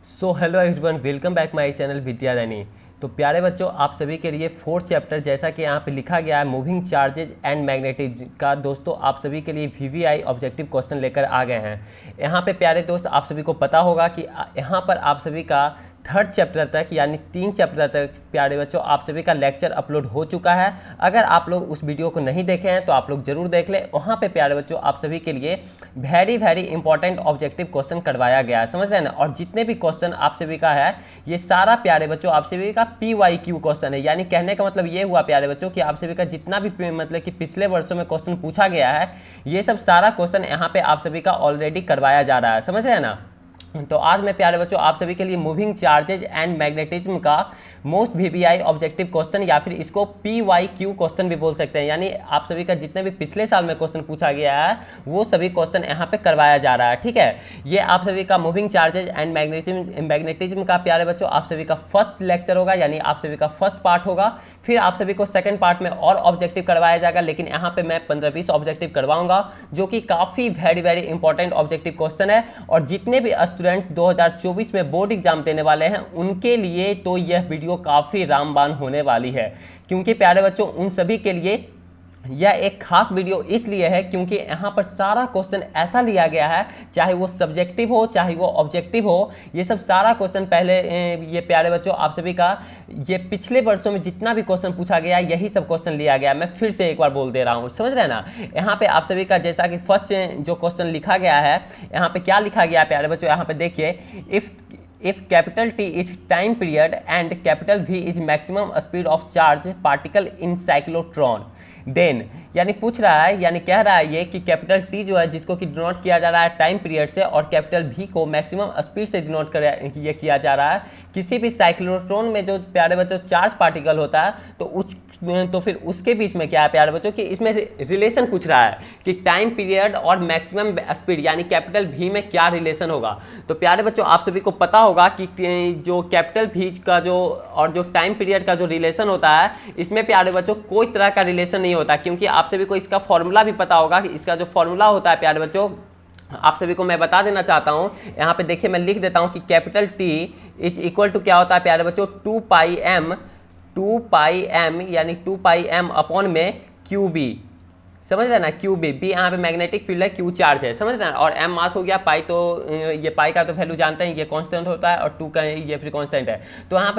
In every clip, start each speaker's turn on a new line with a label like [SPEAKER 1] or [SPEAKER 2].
[SPEAKER 1] So hello everyone, welcome back my channel Vidya Raini. तो प्यारे बच्चों, आप सभी के लिए फोर्थ चैप्टर जैसा कि यहाँ पे लिखा गया है मूविंग चार्जेज एंड मैग्नेटिज्म का दोस्तों आप सभी के लिए वीवीआई ऑब्जेक्टिव क्वेश्चन लेकर आ गए हैं। यहाँ पे प्यारे दोस्त आप सभी को पता होगा कि यहाँ पर आप सभी का थर्ड चैप्टर तक यानी 3 चैप्टर तक प्यारे बच्चों आप सभी का लेक्चर अपलोड हो चुका है। अगर आप लोग उस वीडियो को नहीं देखे हैं तो आप लोग जरूर देख लें। वहाँ पे प्यारे बच्चों आप सभी के लिए वेरी इंपॉर्टेंट ऑब्जेक्टिव क्वेश्चन करवाया गया है, समझ रहे हैं ना। और जितने भी क्वेश्चन आप सभी का है ये सारा प्यारे बच्चों आप सभी का PYQ क्वेश्चन है। यानी कहने का मतलब ये हुआ प्यारे बच्चों कि आप सभी का जितना भी मतलब कि पिछले वर्षों में क्वेश्चन पूछा गया है ये सब सारा क्वेश्चन यहाँ पे आप सभी का ऑलरेडी करवाया जा रहा है, समझ रहे हैं ना। तो आज मैं प्यारे बच्चों आप सभी के लिए मूविंग चार्जेज एंड मैग्नेटिज्म का मोस्ट VBI ऑब्जेक्टिव क्वेश्चन या फिर इसको PYQ क्वेश्चन भी बोल सकते हैं। यानी आप सभी का जितने भी पिछले साल में क्वेश्चन पूछा गया है वो सभी क्वेश्चन यहाँ पे करवाया जा रहा है, ठीक है। ये आप सभी का मूविंग चार्जेज एंड मैग्नेटिज्म का प्यारे बच्चों आप सभी का फर्स्ट लेक्चर होगा, यानी आप सभी का फर्स्ट पार्ट होगा। फिर आप सभी को सेकंड पार्ट में और ऑब्जेक्टिव करवाया जाएगा, लेकिन यहाँ पे मैं 15-20 ऑब्जेक्टिव करवाऊंगा जो कि काफ़ी वेरी इंपॉर्टेंट ऑब्जेक्टिव क्वेश्चन है। और जितने भी स्टूडेंट्स 2024 में बोर्ड एग्जाम देने वाले हैं उनके लिए तो यह वीडियो काफ़ी रामबाण होने वाली है, क्योंकि प्यारे बच्चों उन सभी के लिए यह एक खास वीडियो इसलिए है क्योंकि यहाँ पर सारा क्वेश्चन ऐसा लिया गया है, चाहे वो सब्जेक्टिव हो चाहे वो ऑब्जेक्टिव हो, ये सब सारा क्वेश्चन पहले ये प्यारे बच्चों आप सभी का ये पिछले वर्षों में जितना भी क्वेश्चन पूछा गया यही सब क्वेश्चन लिया गया। मैं फिर से एक बार बोल दे रहा हूँ, समझ रहे हैं ना। यहाँ पे आप सभी का जैसा कि फर्स्ट जो क्वेश्चन लिखा गया है, यहाँ पे क्या लिखा गया है प्यारे बच्चों, यहाँ पे देखिए, if capital T is time period and capital V is maximum speed of charge particle in cyclotron then, यानी पूछ रहा है, यानी कह रहा है ये कि कैपिटल टी जो है जिसको कि डिनोट किया जा रहा है टाइम पीरियड से और कैपिटल भी को मैक्सिमम स्पीड से डिनोट ये किया जा रहा है किसी भी साइक्लोट्रॉन में जो प्यारे बच्चों चार्ज पार्टिकल होता है तो फिर उसके बीच में क्या है प्यारे बच्चों कि इसमें रिलेशन पूछ रहा है कि टाइम पीरियड और मैक्सिमम स्पीड यानी कैपिटल भी में क्या रिलेशन होगा। तो प्यारे बच्चों आप सभी को पता होगा कि जो कैपिटल भी का जो और जो टाइम पीरियड का जो रिलेशन होता है इसमें प्यारे बच्चों कोई तरह का रिलेशन नहीं होता, क्योंकि आप सभी को इसका फॉर्मूला भी पता होगा कि इसका जो फॉर्मूला होता है प्यारे बच्चों आप सभी को मैं बता देना चाहता हूं। यहाँ पे देखिए मैं लिख देता हूं कि capital T is equal to क्या होता है प्यारे बच्चों 2πm यानी 2πm अपॉन में QB, समझ रहे ना। QB बी यहाँ पे मैग्नेटिक फील्ड है, Q चार्ज है, समझ रहे ना। और M मास हो गया, पाई तो ये पाई का तो वैल्यू जानते हैं ये कांस्टेंट होता है और 2 का ये फिर कांस्टेंट है। तो यहाँ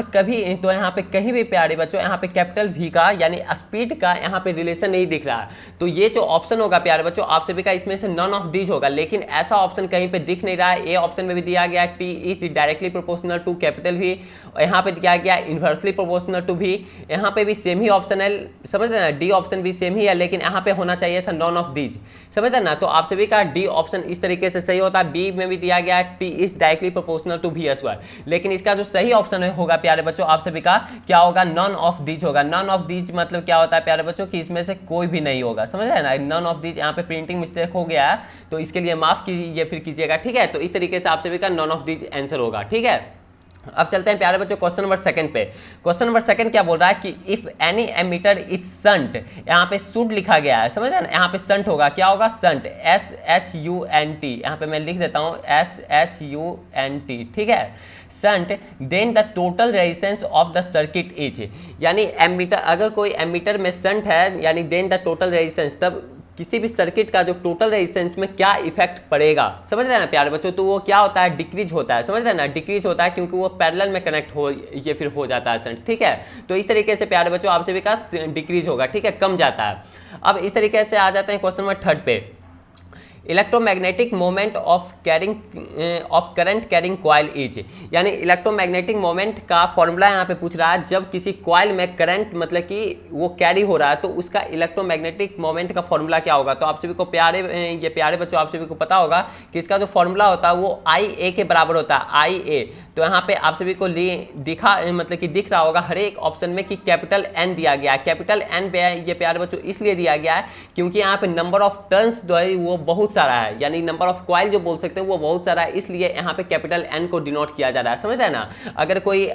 [SPEAKER 1] पे कहीं भी प्यारे बच्चों यहाँ पे कैपिटल V का यानी स्पीड का यहाँ पे रिलेशन नहीं दिख रहा है। तो ये जो ऑप्शन होगा प्यारे बच्चों आप सभी का इसमें से नन ऑफ दीज होगा, लेकिन ऐसा ऑप्शन कहीं पे दिख नहीं रहा है। ए ऑप्शन में भी दिया गया T is directly proportional to capital V, यहाँ पे दिया गया इन्वर्सली प्रोपोर्शनल टू V, यहाँ पे भी सेम ही ऑप्शन है, समझ रहे ना। डी ऑप्शन भी सेम ही है, लेकिन यहाँ पे होना चाहिए था नॉन ऑफ दीज, समझ रहे ना। तो आप सभी का डी ऑप्शन इस तरीके से सही होता है। बी में भी दिया गया है T is directly proportional to V square, लेकिन इसका जो सही ऑप्शन होगा प्यारे बच्चों आप सभी का क्या होगा, नॉन ऑफ दीज होगा। नॉन ऑफ दीज मतलब क्या होता है प्यारे बच्चों कि इसमें से कोई भी नहीं होगा, समझ रहे ना। नॉन ऑफ दीज यहाँ पे प्रिंटिंग मिस्टेक हो गया है तो इसके लिए माफ कीजिए फिर कीजिएगा, ठीक है। तो इस तरीके से आप सभी का नॉन ऑफ दीज आंसर होगा, ठीक है। अब चलते हैं प्यारे बच्चों क्वेश्चन नंबर सेकंड पे। क्वेश्चन नंबर सेकंड क्या बोल रहा है कि if any ammeter is shunt, यहाँ पे शुड लिखा गया है, समझ रहे हैं ना। यहाँ पे शंट होगा, क्या होगा शंट, SHUNT, यहाँ पे मैं लिख देता हूँ SHUNT, ठीक है। Shunt then the total resistance of the circuit is, यानी एमीटर अगर कोई एमीटर में शंट है यानी देन द टोटल रेजिस्टेंस, तब किसी भी सर्किट का जो टोटल रेजिस्टेंस में क्या इफेक्ट पड़ेगा, समझ रहे हैं ना प्यारे बच्चों। तो वो क्या होता है, डिक्रीज होता है, समझ रहे हैं ना। डिक्रीज होता है क्योंकि वो पैरेलल में कनेक्ट हो ये फिर हो जाता है शंट, ठीक है। तो इस तरीके से प्यारे बच्चों आप सभी का डिक्रीज होगा, ठीक है, कम जाता है। अब इस तरीके से आ जाते हैं क्वेश्चन नंबर थर्ड पे। Electromagnetic moment of current carrying coil is, यानी इलेक्ट्रोमैग्नेटिक मोमेंट का फॉर्मूला यहाँ पे पूछ रहा है जब किसी कॉइल में करंट मतलब कि वो कैरी हो रहा है तो उसका इलेक्ट्रोमैग्नेटिक मोमेंट का फॉर्मूला क्या होगा। तो आप सभी को प्यारे बच्चों आप सभी को पता होगा कि इसका जो फॉर्मूला होता है वो IA के बराबर होता है, IA। तो यहाँ पे आप सभी को मतलब कि दिख रहा होगा हर एक ऑप्शन में कि कैपिटल N दिया गया है। कैपिटल N पे ये प्यारे बच्चों इसलिए दिया गया है क्योंकि यहाँ पे नंबर ऑफ टर्न्स जो है वो बहुत बहुत सारा है, यानी नंबर ऑफ कॉइल जो बोल सकते हैं वो बहुत सारा है, इसलिए यहाँ पे कैपिटल N को डिनोट किया जा रहा है, समझ रहे हैं ना।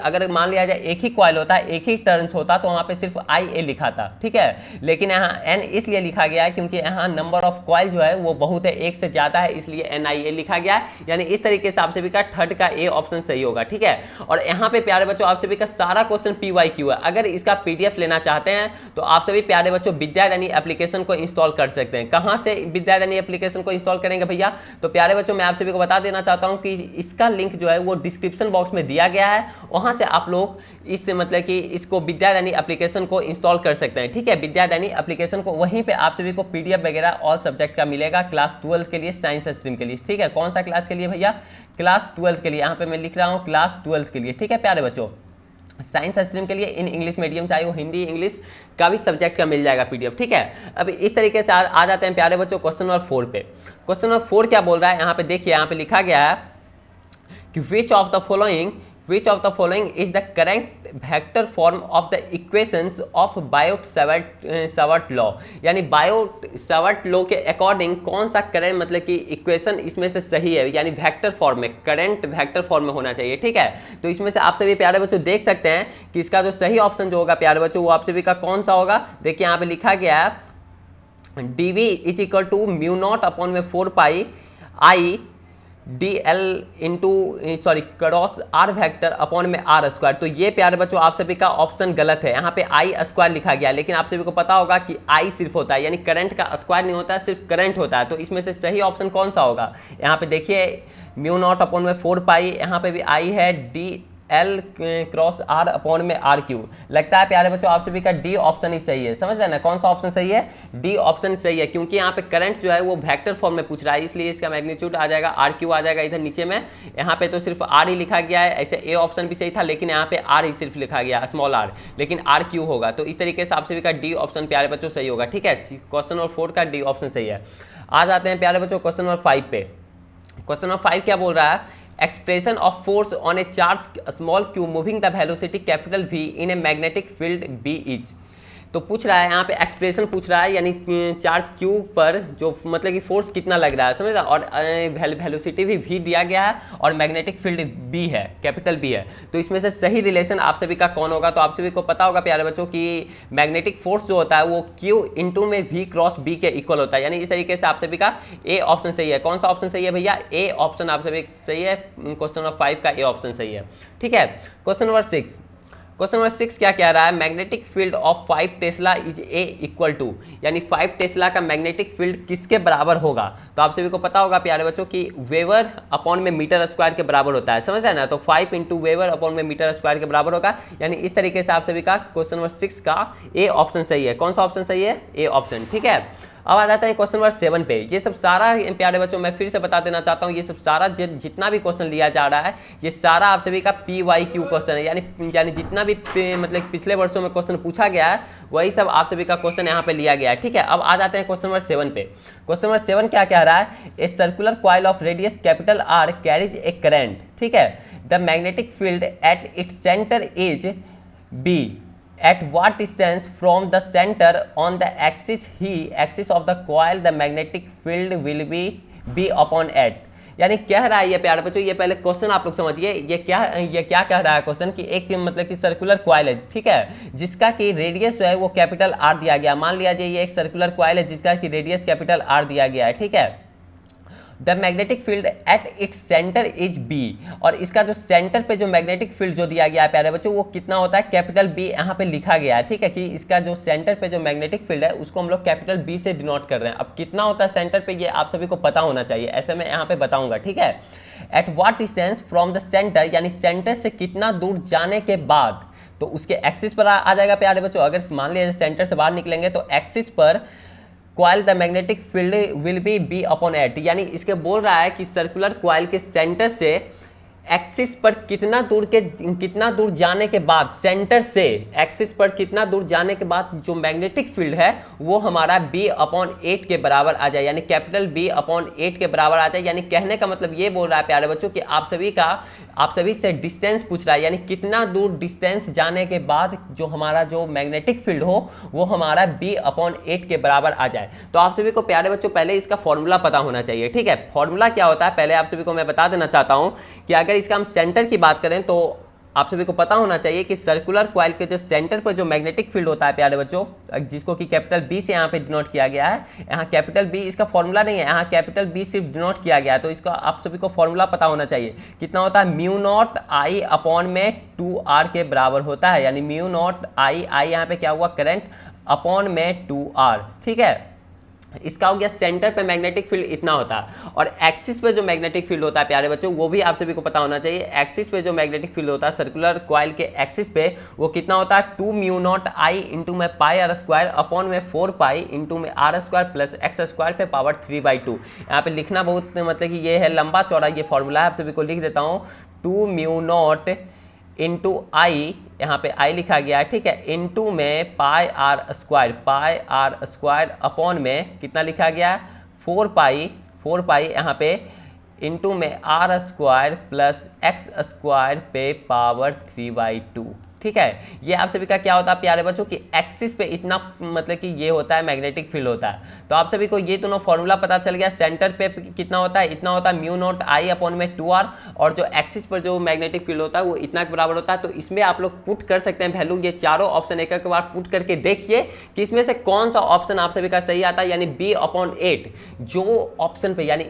[SPEAKER 1] अगर मान लिया जाए एक ही कॉइल होता है, एक ही टर्न्स होता, तो वहाँ पे सिर्फ IA लिखा था, ठीक है, लेकिन यहाँ N इसलिए लिखा गया है क्योंकि यहाँ नंबर ऑफ कॉइल जो है वो बहुत है, एक से ज़्यादा है, इसलिए NIA लिखा गया है। यानी इस तरीके से आप सभी का थर्ड का A ऑप्शन सही होगा, ठीक है। और यहाँ पे प्यारे बच्चों आप सभी का सारा क्वेश्चन PYQ है। अगर इसका PDF लेना चाहते हैं तो आप सभी प्यारे बच्चों विद्याधनी एप्लीकेशन को इंस्टॉल कर सकते हैं। कहाँ से विद्याधनी एप्लीकेशन को इंस्टॉल करेंगे भैया? तो प्यारे बच्चों मैं आप सभी को बता देना चाहता हूँ कि इसका लिंक जो है वो डिस्क्रिप्शन बॉक्स में दिया गया है, वहाँ से आप लोग इस मतलब कि इसको विद्याधनी एप्लीकेशन को इंस्टॉल कर सकते हैं, ठीक है। विद्याधनी एप्लीकेशन को वहीं पे आप सभी को PDF वगैरह ऑल सब्जेक्ट का मिलेगा, क्लास 12 के लिए, साइंस स्ट्रीम के लिए, ठीक है। कौन सा क्लास के लिए भैया? क्लास 12 के लिए। यहाँ पे मैं लिख रहा हूँ क्लास 12 के लिए, ठीक है प्यारे बच्चों। साइंस स्ट्रीम के लिए इन इंग्लिश मीडियम, चाहे वो हिंदी इंग्लिश का भी सब्जेक्ट का मिल जाएगा PDF, ठीक है। अब इस तरीके से आ जाते हैं प्यारे बच्चों क्वेश्चन नंबर 4 पे। क्वेश्चन नंबर 4 क्या बोल रहा है? यहाँ पे देखिए, यहाँ पे लिखा गया है कि which of the following is the correct vector form of the equations of Biot-Savart law. यानी बायोट-सावर्ट लॉ के अकॉर्डिंग कौन सा करेंट मतलब कि इक्वेशन इसमें से सही है, यानी वेक्टर फॉर्म में, करेंट वेक्टर फॉर्म में होना चाहिए, ठीक है। तो इसमें से आप सभी प्यारे बच्चों देख सकते हैं कि इसका जो सही ऑप्शन जो होगा प्यारे बच्चों वो आप सभी का कौन सा होगा। देखिए यहाँ पे लिखा गया है dv is equal to mu naught upon में 4 pi I DL into cross R vector upon में R स्क्वायर। तो ये प्यारे बच्चों आप सभी का ऑप्शन गलत है, यहाँ पे I स्क्वायर लिखा गया, लेकिन आप सभी को पता होगा कि I सिर्फ होता है, यानी करंट का स्क्वायर नहीं होता है, सिर्फ करंट होता है। तो इसमें से सही ऑप्शन कौन सा होगा? यहाँ पे देखिए म्यू नॉट अपॉन में 4 पाई, यहाँ पे भी I है, DL क्रॉस R अपॉन में R क्यूब। लगता है प्यारे बच्चों आप सभी का D ऑप्शन ही सही है, समझ रहे हैं ना। कौन सा ऑप्शन सही है? D ऑप्शन सही है, क्योंकि यहाँ पे करंट जो है वो वेक्टर फॉर्म में पूछ रहा है, इसलिए इसका मैग्नीट्यूड आ जाएगा R क्यूब आ जाएगा इधर नीचे में। यहाँ पे तो सिर्फ R ही लिखा गया है, ऐसे A ऑप्शन भी सही था, लेकिन यहाँ पे R ही सिर्फ लिखा गया, स्मॉल r, लेकिन R क्यूब होगा। तो इस तरीके से आप सभी का D ऑप्शन प्यारे बच्चों सही होगा, ठीक है। क्वेश्चन नंबर 4 का D ऑप्शन सही है। आ जाते हैं प्यारे बच्चों क्वेश्चन नंबर 5 पे। क्वेश्चन नंबर 5 क्या बोल रहा है? Expression of force on A charge small Q moving the velocity capital V in a magnetic field B is. तो पूछ रहा है यहाँ पे एक्सप्रेशन पूछ रहा है, यानी चार्ज क्यू पर जो मतलब कि फोर्स कितना लग रहा है, समझ रहा, और वेलोसिटी भी V दिया गया है और मैग्नेटिक फील्ड B है, कैपिटल B है। तो इसमें से सही रिलेशन आप सभी का कौन होगा? तो आप सभी को पता होगा प्यारे बच्चों कि मैग्नेटिक फोर्स जो होता है वो Q इंटू में V क्रॉस B के इक्वल होता है, यानी इस तरीके से आप सभी का A ऑप्शन सही है। कौन सा ऑप्शन सही है भैया? A ऑप्शन आप सभी सही है, क्वेश्चन नंबर 5 का A ऑप्शन सही है, ठीक है। क्वेश्चन नंबर 6, क्वेश्चन नंबर 6 क्या कह रहा है? Magnetic field of 5 tesla is A equal to, यानी 5 टेस्ला का मैग्नेटिक फील्ड किसके बराबर होगा? तो आप सभी को पता होगा प्यारे बच्चों कि वेबर अपॉन में मीटर स्क्वायर के बराबर होता है, समझ रहे हैं ना। तो 5 इंटू वेबर अपॉन में मीटर स्क्वायर के बराबर होगा, यानी इस तरीके से आप सभी का क्वेश्चन नंबर 6 का A ऑप्शन सही है। कौन सा ऑप्शन सही है? A ऑप्शन, ठीक है। अब आ जाता है क्वेश्चन नंबर 7 पे। ये सब सारा प्यारे बच्चों मैं फिर से बता देना चाहता हूँ, ये सब सारा जितना भी क्वेश्चन लिया जा रहा है ये सारा आप सभी का PYQ क्वेश्चन है, यानी जितना भी मतलब पिछले वर्षों में क्वेश्चन पूछा गया है वही सब आप सभी का क्वेश्चन यहाँ पे लिया गया है, ठीक है। अब आ जाते हैं क्वेश्चन नंबर 7 पे। क्वेश्चन नंबर 7 क्या कह रहा है? A circular coil of radius capital R carries A current, ठीक है। The magnetic field at its centre is B. At what distance from the center on the axis of the coil the magnetic field will be B upon at। यानी कह रहा है ये प्यारे बच्चों, ये पहले क्वेश्चन आप लोग समझिए, ये क्या कह रहा है क्वेश्चन कि एक मतलब कि सर्कुलर कॉइल है, ठीक है, जिसका कि रेडियस जो है वो कैपिटल R दिया गया। मान लिया जाए ये एक सर्कुलर कॉइल है जिसका कि रेडियस कैपिटल R दिया गया है, ठीक है। The magnetic field at its centre is B, और इसका जो सेंटर पे जो मैग्नेटिक फील्ड जो दिया गया है प्यारे बच्चों वो कितना होता है? कैपिटल B यहाँ पे लिखा गया है, ठीक है, कि इसका जो सेंटर पे जो मैग्नेटिक फील्ड है उसको हम लोग कैपिटल B से डिनोट कर रहे हैं। अब कितना होता है सेंटर पे ये आप सभी को पता होना चाहिए, ऐसे मैं यहाँ पे बताऊंगा, ठीक है। At what distance from the centre, यानी सेंटर से कितना दूर जाने के बाद, तो उसके एक्सिस पर आ जाएगा प्यारे बच्चों। अगर मान लिया सेंटर से बाहर निकलेंगे तो एक्सिस पर coil the magnetic field will be B upon at, यानी इसके बोल रहा है कि सर्कुलर कॉइल के सेंटर से एक्सिस पर कितना दूर जाने के बाद, सेंटर से एक्सिस पर कितना दूर जाने के बाद जो मैग्नेटिक फील्ड है वो हमारा B/8 के बराबर आ जाए, यानी कैपिटल B/8 के बराबर आ जाए। यानी कहने का मतलब ये बोल रहा है प्यारे बच्चों कि आप सभी से डिस्टेंस पूछ रहा है, यानी कितना दूर डिस्टेंस जाने के बाद जो हमारा जो मैग्नेटिक फील्ड हो वो हमारा B/8 के बराबर आ जाए। तो आप सभी को प्यारे बच्चों पहले इसका फॉर्मूला पता होना चाहिए, ठीक है। फॉर्मूला क्या होता है पहले आप सभी को मैं बता देना चाहता हूं कि अगर इसका हम सेंटर की बात करें तो आप सभी को पता होना चाहिए कि सर्कुलर कॉइल के जो सेंटर पर जो मैग्नेटिक फील्ड होता है प्यारे बच्चों, जिसको कि कैपिटल बी से यहाँ पे डिनोट किया गया है, यहाँ कैपिटल बी इसका फॉर्मूला नहीं है, यहाँ कैपिटल बी सिर्फ डिनोट किया गया है। तो इसका आप सभी को फॉर्मूला पता होना चाहिए, कितना होता है μ0I/2R के बराबर होता है, यानी μ0I यहाँ पे क्या हुआ करंट अपॉन में 2R, ठीक है। इसका हो गया सेंटर पे मैग्नेटिक फील्ड इतना होता है। और एक्सिस पे जो मैग्नेटिक फील्ड होता है प्यारे बच्चों वो भी आप सभी को पता होना चाहिए। एक्सिस पे जो मैग्नेटिक फील्ड होता है सर्कुलर कॉइल के एक्सिस पे वो कितना होता है 2μ0I इंटू में πr² अपॉन में 4π इंटू में r² प्लस x² पे पावर 3/2। यहाँ पे लिखना बहुत मतलब कि ये है लंबा चौड़ा ये फॉर्मूला है, आप सभी को लिख देता हूँ 2μ0 इंटू आई, यहाँ पे आई लिखा गया है, ठीक है, इंटू में πr² अपॉन में कितना लिखा गया है 4π यहाँ पे इंटू में r² प्लस x² पे पावर 3/2, ठीक है। ये आप सभी का क्या होता है प्यारे बच्चों कि एक्सिस पे इतना मतलब कि ये होता है मैग्नेटिक फील्ड होता है। तो आप सभी को ये दोनों फॉर्मूला पता चल गया, सेंटर पे कितना होता है इतना होता है μ0I अपॉन में 2R, और जो एक्सिस पर जो मैग्नेटिक फील्ड होता है वो इतना के बराबर होता है। तो इसमें आप लोग पुट कर सकते हैं वैल्यू, ये चारों ऑप्शन एक बार पुट करके देखिए कि इसमें से कौन सा ऑप्शन आप सभी का सही आता है, यानी B/8 जो ऑप्शन पे यानी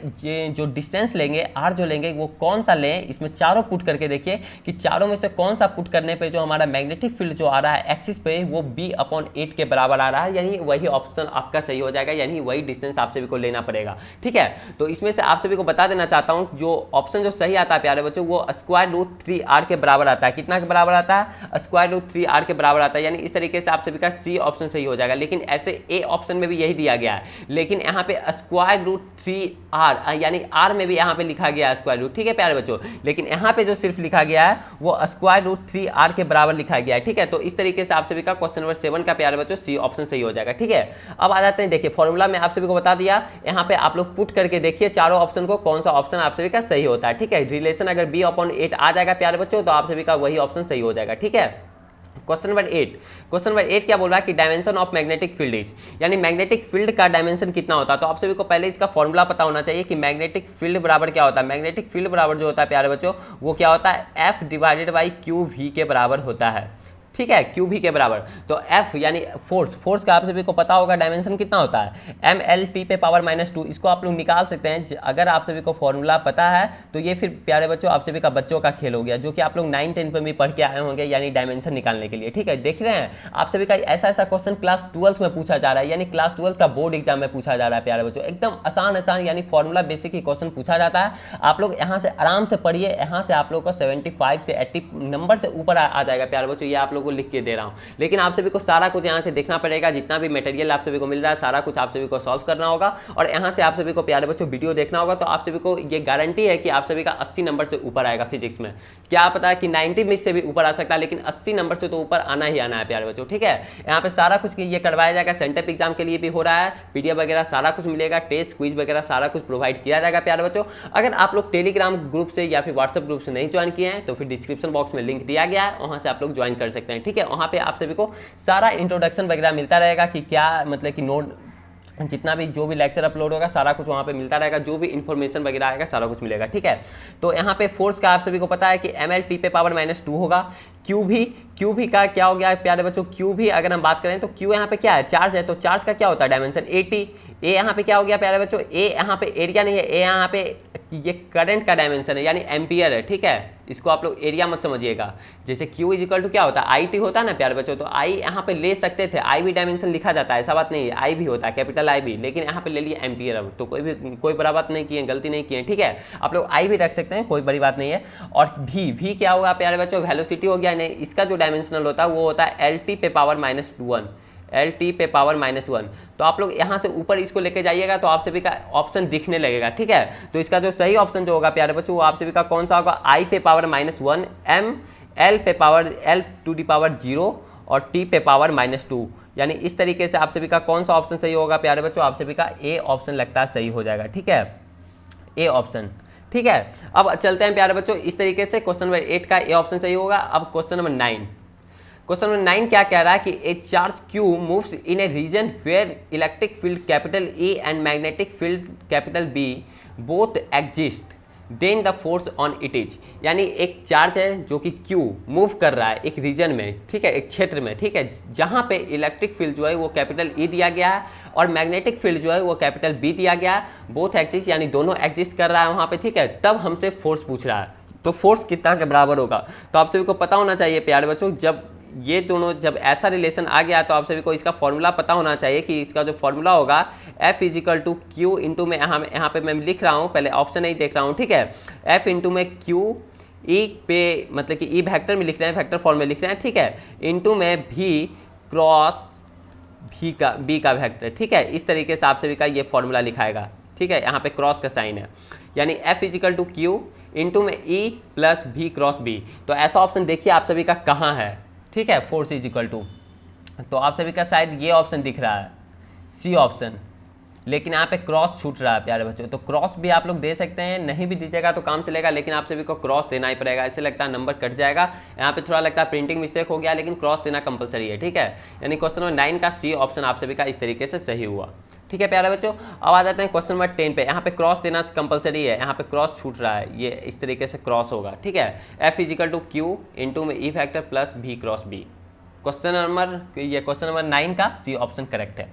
[SPEAKER 1] जो डिस्टेंस लेंगे R जो लेंगे वो कौन सा लें, इसमें चारों पुट करके देखिए कि चारों में से कौन सा पुट करने पर जो हमारा मैग्नेटिक फील्ड जो आ रहा है एक्सिस पे वो B/8 के बराबर आ रहा है, यानी वही ऑप्शन आपका सही हो जाएगा, यानी वही डिस्टेंस आप सभी को लेना पड़ेगा, ठीक है। तो इसमें से आप सभी को बता देना चाहता हूं जो ऑप्शन जो सही आता है प्यारे बच्चों वो √3R के बराबर आता है। कितना के बराबर आता है √3R के बराबर आता है, यानी इस तरीके से आप सभी का सी ऑप्शन सही हो जाएगा। लेकिन ऐसे ए ऑप्शन में भी यही दिया गया है, लेकिन यहाँ पे √3R यानी R में भी यहाँ पे लिखा गया है स्क्वायर रूट, ठीक है प्यारे बच्चों, लेकिन यहाँ पे जो सिर्फ लिखा गया है वो √3R के बराबर लिखा गया है, ठीक है। तो इस तरीके से आप सभी का क्वेश्चन नंबर 7 का प्यारे बच्चों सी ऑप्शन सही हो जाएगा, ठीक है। अब आ जाते हैं, देखिए फॉर्मूला में आप सभी को बता दिया, यहाँ पे आप लोग पुट करके देखिए चारों ऑप्शन को कौन सा ऑप्शन आप सभी का सही होता है, ठीक है। रिलेशन अगर B/8 आ जाएगा प्यारे बच्चों तो आप सभी का वही ऑप्शन सही हो जाएगा, ठीक है। क्वेश्चन नंबर 8 क्या बोल रहा है कि dimension of magnetic field is, यानी मैग्नेटिक फील्ड का डायमेंशन कितना होता है। तो आप सभी को पहले इसका फॉर्मूला पता होना चाहिए कि मैग्नेटिक फील्ड बराबर क्या होता है। मैग्नेटिक फील्ड बराबर जो होता है प्यारे बच्चों वो क्या होता है F/Q_V के बराबर होता है, ठीक है, QV के बराबर। तो F यानी फोर्स का आप सभी को पता होगा डायमेंशन कितना होता है MLT पे पावर -2, इसको आप लोग निकाल सकते हैं अगर आप सभी को फॉर्मूला पता है। तो ये फिर प्यारे बच्चों आप सभी का बच्चों का खेल हो गया, जो कि आप लोग 9-10 पर भी पढ़ के आए होंगे, यानी डायमेंशन निकालने के लिए, ठीक है। देख रहे हैं आप सभी का ऐसा क्वेश्चन क्लास 12th में पूछा जा रहा है, यानी क्लास 12th का बोर्ड एग्जाम में पूछा जा रहा है प्यारे बच्चों, एकदम आसान यानी फॉर्मूला बेसिक ही क्वेश्चन पूछा जाता है। आप लोग यहाँ से आराम से पढ़िए, यहाँ से आप लोग को 75 से 80 नंबर से ऊपर आ जाएगा प्यारे बच्चों, ये आप लोग को लिख के दे रहा हूँ। लेकिन आप सभी को सारा कुछ यहाँ से देखना पड़ेगा, जितना भी मटेरियल आप सभी को मिल रहा है सारा कुछ आप सभी को सॉल्व करना होगा, और यहाँ से आप सभी को प्यारे बच्चों वीडियो देखना होगा। तो आप सभी को ये गारंटी है कि आप सभी का 80 नंबर से ऊपर आएगा फिजिक्स में, क्या पता है कि 90 में से भी ऊपर आ सकता है, लेकिन 80 नंबर से तो ऊपर आना ही आना है प्यारे बच्चों, ठीक है। यहाँ पे सारा कुछ ये करवाया जाएगा, सेंटर एग्जाम के लिए भी हो रहा है, PDF वगैरह सारा कुछ मिलेगा, टेस्ट क्विज वगैरह सारा कुछ प्रोवाइड किया जाएगा प्यारे बच्चों। अगर आप लोग टेलीग्राम ग्रुप से या फिर व्हाट्सएप ग्रुप से नहीं ज्वाइन किए हैं तो फिर डिस्क्रिप्शन बॉक्स में लिंक दिया गया है, वहाँ से आप लोग ज्वाइन कर सकते हैं, ठीक है। वहाँ पे आप सभी को सारा इंट्रोडक्शन वगैरह मिलता रहेगा कि क्या मतलब कि नोट जितना भी जो भी लेक्चर अपलोड होगा सारा कुछ वहाँ पे मिलता रहेगा, जो भी इन्फॉर्मेशन वगैरह आएगा सारा कुछ मिलेगा, ठीक है। तो यहाँ पे फोर्स का आप सभी को पता है कि MLT पे पावर -2 होगा। QV का क्या हो गया प्यारे बच्चों, QV अगर हम बात करें तो Q यहाँ पे क्या है चार्ज है, तो चार्ज का क्या होता है डायमेंशन 80। A यहाँ पे क्या हो गया प्यारे बच्चों, A यहाँ पे एरिया नहीं है, A यहाँ पे ये करंट का डायमेंशन है यानी एम्पियर है, ठीक है। इसको आप लोग एरिया मत समझिएगा, जैसे Q = क्या होता है IT होता है ना प्यारे बच्चों, तो I यहाँ पे ले सकते थे, I भी डायमेंशन लिखा जाता है, ऐसा बात नहीं है, I भी होता है कैपिटल I भी, लेकिन यहाँ पे ले लिए एम्पियर। अब तो कोई बड़ा बात नहीं किए, गलती नहीं किए, ठीक है। आप लोग I भी रख सकते हैं, कोई बड़ी बात नहीं है। और V क्या होगा प्यारे बच्चों, वेलोसिटी हो गया, नहीं इसका जो डायमेंशनल होता है वो होता है LT पे पावर -1, LT पे पावर -1। तो आप लोग यहाँ से ऊपर इसको लेके जाइएगा तो आप सभी का ऑप्शन दिखने लगेगा, ठीक है। तो इसका जो सही ऑप्शन जो होगा प्यारे बच्चों वो आप सभी का कौन सा होगा, I पे पावर -1, M L पे पावर L⁻0 और T पे पावर -2। यानी इस तरीके से आप सभी का कौन सा ऑप्शन सही होगा प्यारे बच्चों, आप सभी का ए ऑप्शन लगता है सही हो जाएगा, ठीक है, ए ऑप्शन, ठीक है। अब चलते हैं प्यारे बच्चों इस तरीके से क्वेश्चन नंबर 8 का ए ऑप्शन सही होगा। अब क्वेश्चन नंबर 9, क्वेश्चन नंबर 9 क्या कह रहा है कि a charge Q moves in a region where electric field capital E and magnetic field capital B both exist, then the force on it is. यानी एक चार्ज है जो कि Q मूव कर रहा है एक रीजन में, ठीक है, एक क्षेत्र में, ठीक है, जहाँ पे इलेक्ट्रिक फील्ड जो है वो कैपिटल E दिया गया है और मैग्नेटिक फील्ड जो है वो कैपिटल B दिया गया है, बोथ एग्जिस्ट यानी दोनों एग्जिस्ट कर रहा है वहाँ पे, ठीक है। तब हमसे फोर्स पूछ रहा है, तो फोर्स कितना के बराबर होगा। तो आप सभी को पता होना चाहिए प्यारे बच्चों, जब ये दोनों जब ऐसा रिलेशन आ गया तो आप सभी को इसका फॉर्मूला पता होना चाहिए कि इसका जो फॉर्मूला होगा F = Q इंटू में यहाँ पे मैं लिख रहा हूँ, पहले ऑप्शन नहीं देख रहा हूँ, ठीक है। F इंटू में Q E पे मतलब कि E वेक्टर में लिख रहे हैं, वेक्टर फॉर्म में लिख रहे हैं, ठीक है, इंटू में V क्रॉस B का वेक्टर, ठीक है। इस तरीके से आप सभी का ये फॉर्मूला लिखाएगा, ठीक है, यहाँ पे क्रॉस का साइन है, यानी F = Q इंटू में E plus V cross B। तो ऐसा ऑप्शन देखिए आप सभी का कहाँ है, ठीक है, फोर्स = तो आप सभी का शायद ये ऑप्शन दिख रहा है, सी ऑप्शन, लेकिन यहाँ पे क्रॉस छूट रहा है प्यारे बच्चों। तो क्रॉस भी आप लोग दे सकते हैं, नहीं भी दीजिएगा तो काम चलेगा, लेकिन आप सभी को क्रॉस देना ही पड़ेगा, ऐसे लगता है नंबर कट जाएगा। यहाँ पे थोड़ा लगता है प्रिंटिंग मिस्टेक हो गया, लेकिन क्रॉस देना कंपलसरी है, ठीक है। यानी क्वेश्चन नंबर 9 का सी ऑप्शन आप सभी का इस तरीके से सही हुआ, ठीक है प्यारे बच्चों। अब आ जाते हैं क्वेश्चन नंबर 10 पे। यहाँ पे क्रॉस देना कंपलसरी है, यहाँ पे क्रॉस छूट रहा है, ये इस तरीके से क्रॉस होगा, ठीक है। F = Q इंटू में E vector plus V cross B। Question number 9 का सी ऑप्शन करेक्ट है।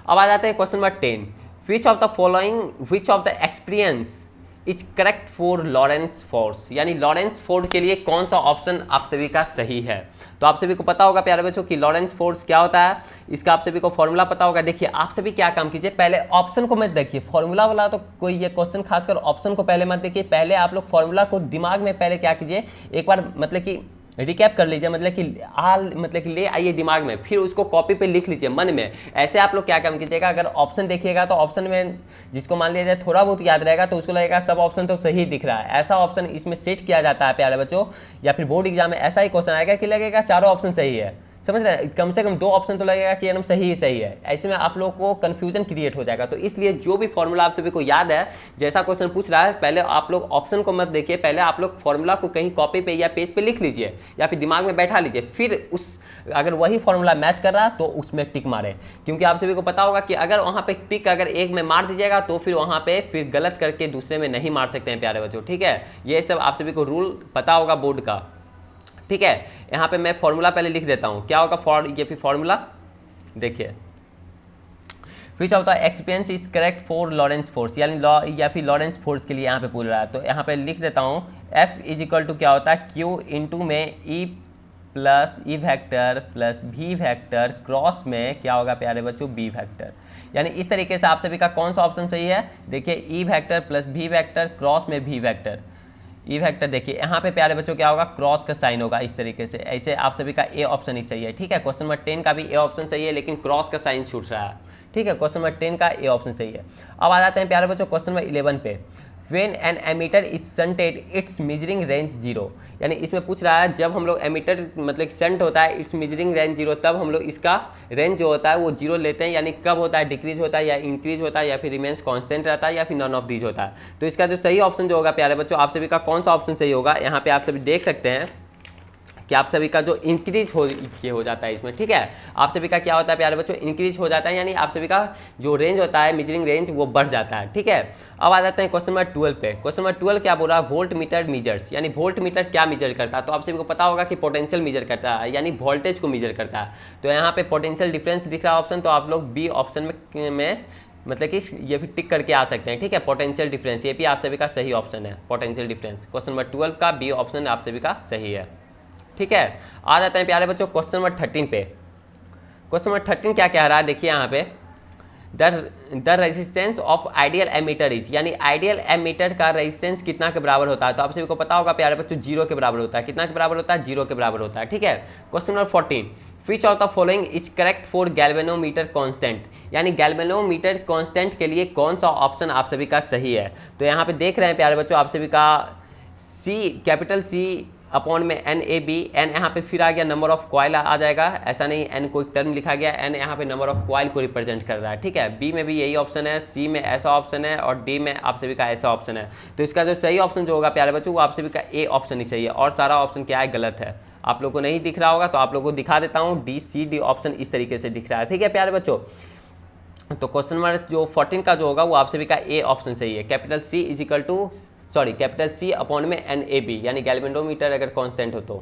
[SPEAKER 1] अब आ जाते हैं question number 10, which of the experience is correct for Lawrence force. यानी लॉरेंस फोर्स के लिए कौन सा ऑप्शन आप सभी का सही है। तो आप सभी को पता होगा प्यारे बच्चों कि लॉरेंस फोर्स क्या होता है, इसका आप सभी को फॉर्मूला पता होगा। देखिए आप सभी क्या काम कीजिए, पहले ऑप्शन को मत देखिए, फॉर्मूला वाला तो कोई ये क्वेश्चन खासकर ऑप्शन को पहले मत देखिए, पहले आप लोग फॉर्मूला को दिमाग में पहले क्या कीजिए, एक बार मतलब कि रिकैप कर लीजिए, मतलब कि ले आइए दिमाग में, फिर उसको कॉपी पे लिख लीजिए मन में। ऐसे आप लोग क्या काम कीजिएगा, अगर ऑप्शन देखिएगा तो ऑप्शन में जिसको मान लिया जाए थोड़ा बहुत याद रहेगा तो उसको लगेगा सब ऑप्शन तो सही दिख रहा है। ऐसा ऑप्शन इसमें सेट किया जाता है प्यारे बच्चों, या फिर बोर्ड एग्जाम में ऐसा ही क्वेश्चन आएगा कि लगेगा चारों ऑप्शन सही है, समझ रहे हैं, कम से कम 2 ऑप्शन तो लगेगा कि एकदम सही ही सही है। ऐसे में आप लोग को कंफ्यूजन क्रिएट हो जाएगा। तो इसलिए जो भी फॉर्मूला आप सभी को याद है, जैसा क्वेश्चन पूछ रहा है, पहले आप लोग ऑप्शन को मत देखिए, पहले आप लोग फॉर्मूला को कहीं कॉपी पे या पेज पे लिख लीजिए या फिर दिमाग में बैठा लीजिए, फिर उस अगर वही फॉर्मूला मैच कर रहा तो उसमें टिक मारे। क्योंकि आप सभी को पता होगा कि अगर वहाँ पे टिक अगर एक में मार दीजिएगा तो फिर वहाँ पे फिर गलत करके दूसरे में नहीं मार सकते हैं प्यारे बच्चों, ठीक है। ये सब आप सभी को रूल पता होगा बोर्ड का, ठीक है। यहाँ पे मैं फॉर्मूला पहले लिख देता हूँ, क्या होगा ये फिर फॉर्मूला देखिए, which of the experience is correct for Lawrence force, यानी या फिर लॉरेंस फोर्स के लिए यहाँ पे पूछ रहा है। तो यहाँ पे लिख देता हूँ F = क्या होता है, Q इंटू में E plus E vector plus V vector cross में क्या होगा प्यारे बच्चों, B वेक्टर। यानी इस तरीके से आप सभी का कौन सा ऑप्शन सही है, देखिए E vector plus V vector cross में V वेक्टर, ई वेक्टर देखिए यहाँ पे प्यारे बच्चों क्या होगा, क्रॉस का साइन होगा इस तरीके से। ऐसे आप सभी का ए ऑप्शन ही सही है, ठीक है। क्वेश्चन नंबर 10 का भी ए ऑप्शन सही है, लेकिन क्रॉस का साइन छूट रहा है, ठीक है। क्वेश्चन नंबर 10 का ए ऑप्शन सही है। अब आ जाते हैं प्यारे बच्चों क्वेश्चन नंबर 11 पे। When an ammeter is shunted its measuring range 0, यानी इसमें पूछ रहा है जब हम लोग एमीटर मतलब शंट होता है इट्स मेजरिंग रेंज 0, तब हम लोग इसका रेंज जो होता है वो 0 लेते हैं। यानी कब होता है, डिक्रीज होता है या इंक्रीज होता है या फिर रिमेंस कांस्टेंट रहता है या फिर नॉन ऑफ दीज होता है। तो इसका जो सही ऑप्शन जो होगा प्यारे बच्चों, आप सभी का कौन सा ऑप्शन सही होगा, यहाँ पे आप सभी देख सकते हैं कि आप सभी का जो इंक्रीज हो जाता है इसमें, ठीक है। आप सभी का क्या होता है प्यारे बच्चों, इंक्रीज हो जाता है, यानी आप सभी का जो रेंज होता है मेजरिंग रेंज वो बढ़ जाता है, ठीक है। अब आ जाते हैं क्वेश्चन नंबर 12 पे। क्वेश्चन नंबर 12 क्या बोल रहा है, वोल्ट मीटर मेजर्स, यानी वोल्ट मीटर क्या मेजर करता है। तो आप सभी को पता होगा कि पोटेंशियल मेजर करता है, यानी वोल्टेज को मेजर करता है। तो यहाँ पे पोटेंशियल डिफरेंस दिख रहा है ऑप्शन, तो आप लोग बी ऑप्शन में मतलब कि ये भी टिक करके आ सकते हैं, ठीक है। पोटेंशियल डिफरेंस ये भी आप सभी का सही ऑप्शन है, पोटेंशियल डिफरेंस। क्वेश्चन नंबर 12 का बी ऑप्शन आप सभी का सही है, ठीक है। आ जाते हैं प्यारे बच्चों क्वेश्चन नंबर 13 पे। क्वेश्चन नंबर 13 क्या कह रहा है, देखिए यहाँ पे the resistance of ideal ammeter is, यानी आइडियल एमीटर का रेजिस्टेंस कितना के बराबर होता है। तो आप सभी को पता होगा प्यारे बच्चों 0 के बराबर होता है। कितना के बराबर होता है, 0 के बराबर होता है, ठीक है। Question number 14, which of the following is correct for galvanometer constant, यानी गैल्वेनोमीटर कांस्टेंट के लिए कौन सा ऑप्शन आप सभी का सही है। तो यहाँ पे देख रहे हैं प्यारे बच्चों आप सभी का सी, कैपिटल सी अपॉन में एन ए बी, एन यहाँ पे फिर आ गया नंबर ऑफ कॉइल आ जाएगा, ऐसा नहीं एन कोई टर्म लिखा गया, एन यहाँ पे नंबर ऑफ कॉइल को रिप्रेजेंट कर रहा है, ठीक है। बी में भी यही ऑप्शन है, सी में ऐसा ऑप्शन है और डी में आप सभी का ऐसा ऑप्शन है। तो इसका जो सही ऑप्शन जो होगा प्यारे बच्चों वो आप सभी का ए ऑप्शन ही सही है और सारा ऑप्शन क्या है गलत है। आप लोग को नहीं दिख रहा होगा तो आप लोग को दिखा देता हूँ, डी सी डी ऑप्शन इस तरीके से दिख रहा है, ठीक है प्यारे बच्चों। तो क्वेश्चन नंबर जो 14 का जो होगा वो आप सभी का ए ऑप्शन सही है, capital C is equal to capital C upon में एन ए बी, यानी गैल्वेनोमीटर अगर कांस्टेंट हो तो।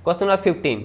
[SPEAKER 1] क्वेश्चन नंबर 15,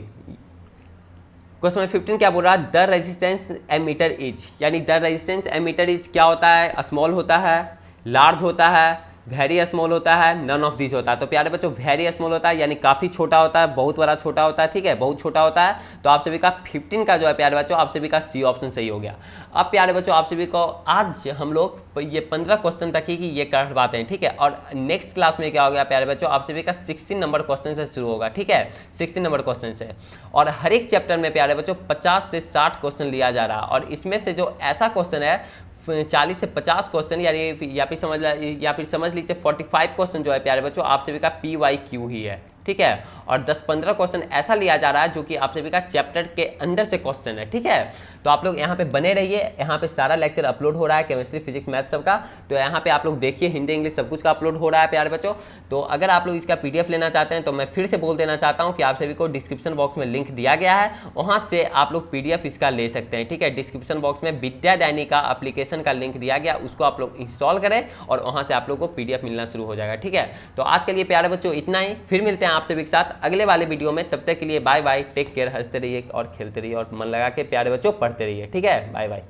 [SPEAKER 1] क्वेश्चन नंबर 15 क्या बोल रहा है, द रेजिस्टेंस एमीटर इज, यानी द रेजिस्टेंस एमीटर इज क्या होता है, स्मॉल होता है, लार्ज होता है, वेरी स्मॉल होता है, नन ऑफ दिस होता है। तो प्यारे बच्चों वेरी स्मॉल होता है यानी काफ़ी छोटा होता है, बहुत बड़ा छोटा होता है, ठीक है, बहुत छोटा होता है। तो आप सभी का 15 का जो है प्यारे बच्चों आप सभी का सी ऑप्शन सही हो गया। अब प्यारे बच्चों आप सभी को आज हम लोग ये 15 क्वेश्चन तक ही ये करवाते हैं, ठीक है। और नेक्स्ट क्लास में क्या हो गया प्यारे बच्चों आप सभी का 16 नंबर क्वेश्चन से शुरू होगा, ठीक है, 16 नंबर क्वेश्चन से। और हर एक चैप्टर में प्यारे बच्चों 50 से 60 क्वेश्चन लिया जा रहा है और इसमें से जो ऐसा क्वेश्चन है 40 से 50 क्वेश्चन यानी या फिर समझ लीजिए 45 क्वेश्चन जो है प्यारे बच्चों आप सभी का PYQ ही है, ठीक है। और 10-15 क्वेश्चन ऐसा लिया जा रहा है जो कि आप सभी का चैप्टर के अंदर से क्वेश्चन है, ठीक है। तो आप लोग यहाँ पे बने रहिए, यहाँ पे सारा लेक्चर अपलोड हो रहा है, केमिस्ट्री फिजिक्स मैथ सबका। तो यहाँ पे आप लोग देखिए हिंदी इंग्लिश सब कुछ का अपलोड हो रहा है प्यारे बच्चों। तो अगर आप लोग इसका PDF लेना चाहते हैं तो मैं फिर से बोल देना चाहता हूँ कि आप सभी को डिस्क्रिप्शन बॉक्स में लिंक दिया गया है, वहाँ से आप लोग PDF इसका ले सकते हैं, ठीक है। डिस्क्रिप्शन बॉक्स में विद्यादायनी का एप्लीकेशन का लिंक दिया गया, उसको आप लोग इंस्टॉल करें और वहाँ से आप लोग को PDF मिलना शुरू हो जाएगा, ठीक है। तो आज के लिए प्यारे बच्चों इतना ही, फिर मिलते हैं आप सभी के साथ अगले वाले वीडियो में। तब तक के लिए बाय बाय, टेक केयर, हंसते रहिए और खेलते रहिए और मन लगा के प्यारे बच्चों पढ़ते रहिए, ठीक है, बाय बाय।